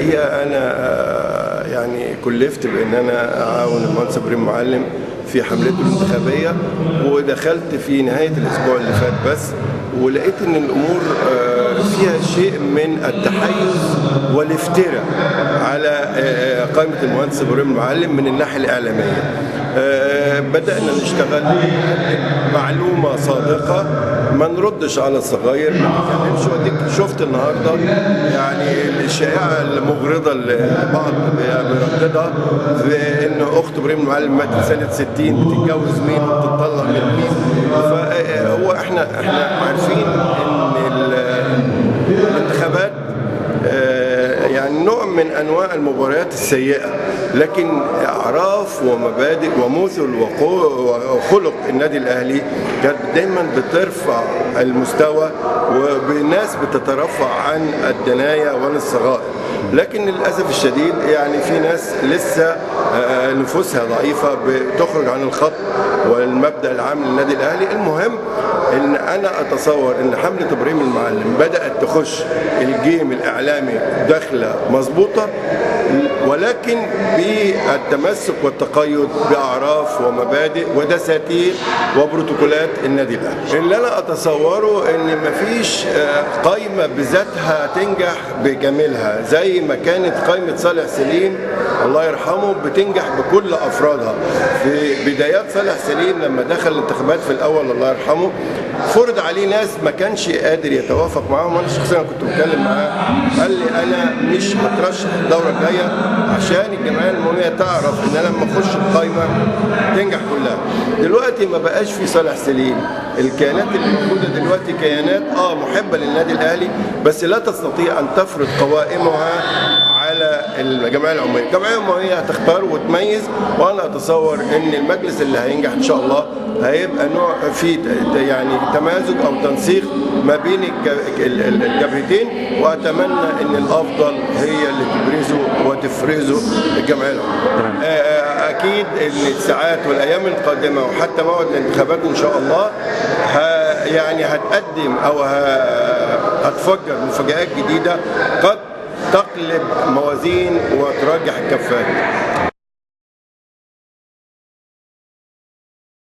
الحقيقه انا يعني كلفت بان انا اعاون المهندس ابراهيم معلم في حملته الانتخابيه، ودخلت في نهايه الاسبوع اللي فات بس، ولقيت ان الامور فيها شيء من التحيز والافتراء على قائمه المهندس ابراهيم معلم من الناحيه الاعلاميه. بدأنا نشتغل معلومة صادقة، ما نردش على الصغير، ما نتكلمش. وديك شفت النهارده يعني الشائعة المغرضة اللي البعض بيرددها في ان اخت ابراهيم معلم ماتت سنة 60 بتتجوز مين وبتطلق من مين. فهو احنا عارفين ان الانتخابات يعني نوع من انواع المباريات السيئه، لكن اعراف ومبادئ ومثل وخلق النادي الاهلي كانت دايما بترفع المستوى، وبالناس بتترفع عن الدنايا وعن الصغائر. لكن للاسف الشديد يعني في ناس لسه نفوسها ضعيفه بتخرج عن الخط والمبدا العام للنادي الاهلي. المهم ان انا اتصور ان حمله ابراهيم المعلم بدات تخش الجيم الاعلامي داخله مظبوطه، ولكن بالتمسك والتقيد باعراف ومبادئ ودساتير وبروتوكولات النادي الاهلي. اللي انا اتصوره ان مفيش قائمه بذاتها تنجح بكاملها زي ما كانت قائمه صالح سليم الله يرحمه بتنجح بكل افرادها. في بدايات صالح سليم لما دخل الانتخابات في الاول الله يرحمه فرض عليه ناس ما كانش قادر يتوافق معاهم. انا شخصيا كنت بتكلم معاه، قال لي انا مش هترشح الدوره الجايه عشان الجمعيه العموميه تعرف ان انا لما اخش القايمه تنجح كلها. دلوقتي ما بقاش في صالح سليم، الكيانات اللي موجوده دلوقتي كيانات محبه للنادي الاهلي، بس لا تستطيع ان تفرض قوائمها على الجمعيه العموميه. الجمعيه العموميه هتختار وتميز، وانا اتصور ان المجلس اللي هينجح ان شاء الله هيبقى نوع في يعني تمازج او تنسيق ما بين الجبهتين، واتمنى ان الافضل هي اللي تبرزه وتفرزه الجمعيه العموميه. اكيد ان الساعات والايام القادمه وحتى موعد الانتخابات ان شاء الله يعني هتقدم او هتفجر مفاجآت جديده قد تقلب موازين وترجح الكفات.